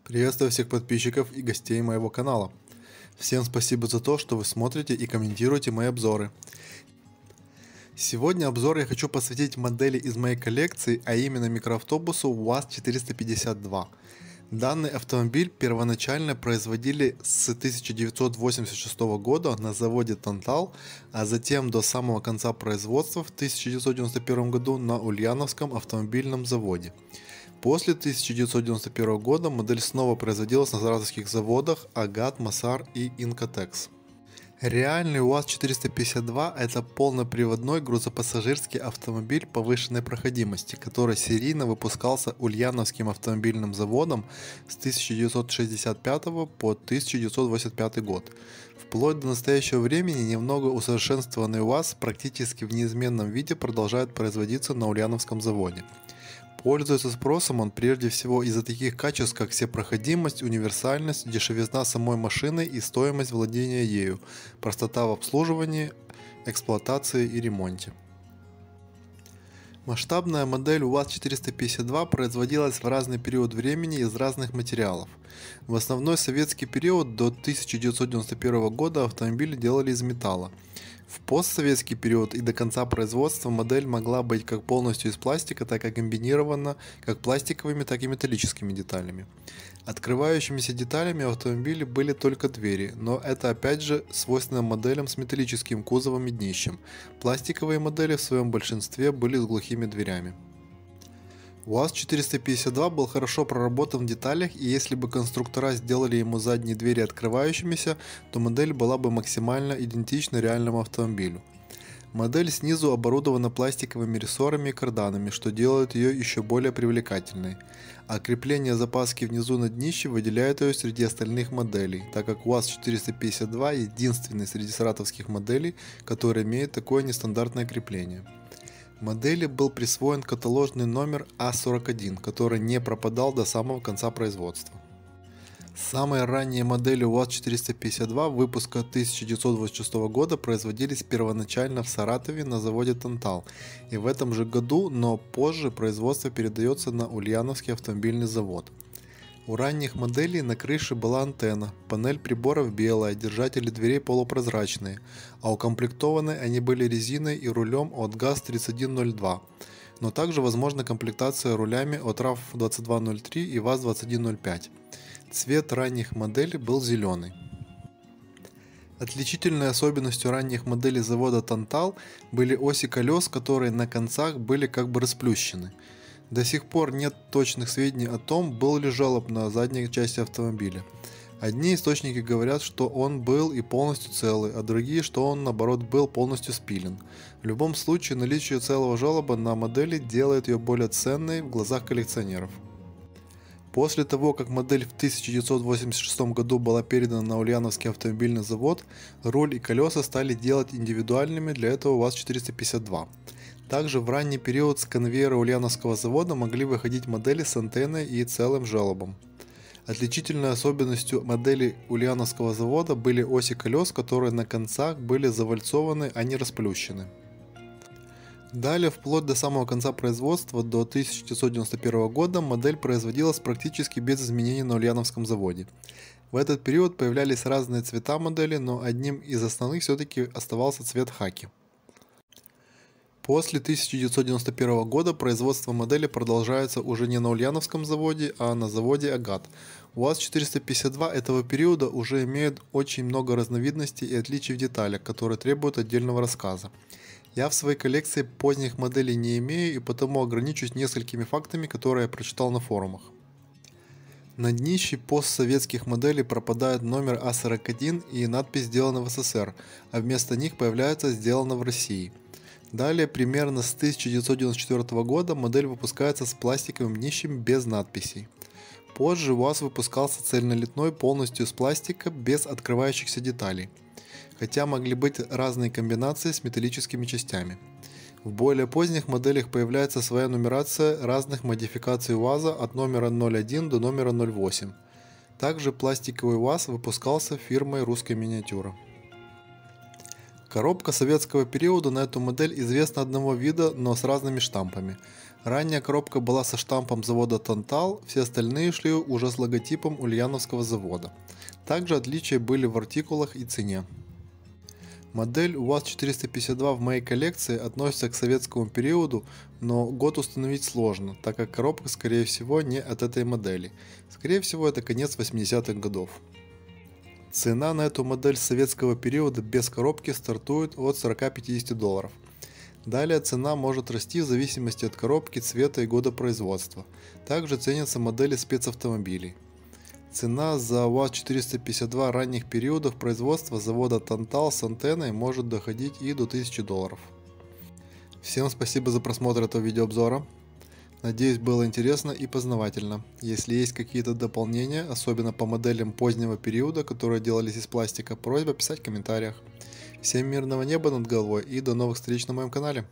Приветствую всех подписчиков и гостей моего канала. Всем спасибо за то, что вы смотрите и комментируете мои обзоры. Сегодня обзор я хочу посвятить модели из моей коллекции, а именно микроавтобусу УАЗ-452. Данный автомобиль первоначально производили с 1986 года на заводе Тантал, а затем до самого конца производства в 1991 году на Ульяновском автомобильном заводе. После 1991 года модель снова производилась на саратовских заводах Агат, Масар и Инкотекс. Реальный УАЗ-452 – это полноприводной грузопассажирский автомобиль повышенной проходимости, который серийно выпускался Ульяновским автомобильным заводом с 1965 по 1985 год. Вплоть до настоящего времени немного усовершенствованный УАЗ практически в неизменном виде продолжает производиться на Ульяновском заводе. Пользуется спросом он прежде всего из-за таких качеств, как всепроходимость, универсальность, дешевизна самой машины и стоимость владения ею, простота в обслуживании, эксплуатации и ремонте. Масштабная модель УАЗ-452 производилась в разный период времени из разных материалов. В основной советский период до 1991 года автомобили делали из металла. В постсоветский период и до конца производства модель могла быть как полностью из пластика, так и комбинирована как пластиковыми, так и металлическими деталями. Открывающимися деталями в автомобиле были только двери, но это опять же свойственно моделям с металлическим кузовом и днищем. Пластиковые модели в своем большинстве были с глухими дверями. УАЗ-452 был хорошо проработан в деталях, и если бы конструктора сделали ему задние двери открывающимися, то модель была бы максимально идентична реальному автомобилю. Модель снизу оборудована пластиковыми рессорами и карданами, что делает ее еще более привлекательной. А крепление запаски внизу на днище выделяет ее среди остальных моделей, так как УАЗ-452 единственный среди саратовских моделей, который имеет такое нестандартное крепление. Модели был присвоен каталожный номер А41, который не пропадал до самого конца производства. Самые ранние модели УАЗ-452 выпуска 1986 года производились первоначально в Саратове на заводе Тантал, и в этом же году, но позже производство передается на Ульяновский автомобильный завод. У ранних моделей на крыше была антенна, панель приборов белая, держатели дверей полупрозрачные, а укомплектованы они были резиной и рулем от ГАЗ-3102, но также возможна комплектация рулями от РАВ-2203 и ВАЗ-2105. Цвет ранних моделей был зеленый. Отличительной особенностью ранних моделей завода Тантал были оси колес, которые на концах были как бы расплющены. До сих пор нет точных сведений о том, был ли желоб на задней части автомобиля. Одни источники говорят, что он был и полностью целый, а другие, что он наоборот был полностью спилен. В любом случае, наличие целого желоба на модели делает ее более ценной в глазах коллекционеров. После того, как модель в 1986 году была передана на Ульяновский автомобильный завод, руль и колеса стали делать индивидуальными для этого УАЗ-452. Также в ранний период с конвейера Ульяновского завода могли выходить модели с антенной и целым желобом. Отличительной особенностью моделей Ульяновского завода были оси колес, которые на концах были завальцованы, а не расплющены. Далее, вплоть до самого конца производства, до 1991 года, модель производилась практически без изменений на Ульяновском заводе. В этот период появлялись разные цвета модели, но одним из основных все-таки оставался цвет хаки. После 1991 года производство модели продолжается уже не на Ульяновском заводе, а на заводе Агат. УАЗ-452 этого периода уже имеет очень много разновидностей и отличий в деталях, которые требуют отдельного рассказа. Я в своей коллекции поздних моделей не имею и потому ограничусь несколькими фактами, которые я прочитал на форумах. На днище постсоветских моделей пропадает номер А41 и надпись «Сделано в СССР», а вместо них появляется «Сделано в России». Далее, примерно с 1994 года модель выпускается с пластиковым днищем без надписей. Позже УАЗ выпускался цельнолитной полностью из пластика без открывающихся деталей, хотя могли быть разные комбинации с металлическими частями. В более поздних моделях появляется своя нумерация разных модификаций УАЗа от номера 01 до номера 08. Также пластиковый УАЗ выпускался фирмой «Русская миниатюра». Коробка советского периода на эту модель известна одного вида, но с разными штампами. Ранняя коробка была со штампом завода Тантал, все остальные шли уже с логотипом Ульяновского завода. Также отличия были в артикулах и цене. Модель УАЗ-452 в моей коллекции относится к советскому периоду, но год установить сложно, так как коробка скорее всего не от этой модели. Скорее всего это конец 80-х годов. Цена на эту модель советского периода без коробки стартует от 40-50 долларов. Далее цена может расти в зависимости от коробки, цвета и года производства. Также ценятся модели спецавтомобилей. Цена за УАЗ-452 ранних периодов производства завода Тантал с антенной может доходить и до 1000 долларов. Всем спасибо за просмотр этого видеообзора. Надеюсь, было интересно и познавательно. Если есть какие-то дополнения, особенно по моделям позднего периода, которые делались из пластика, просьба писать в комментариях. Всем мирного неба над головой и до новых встреч на моем канале.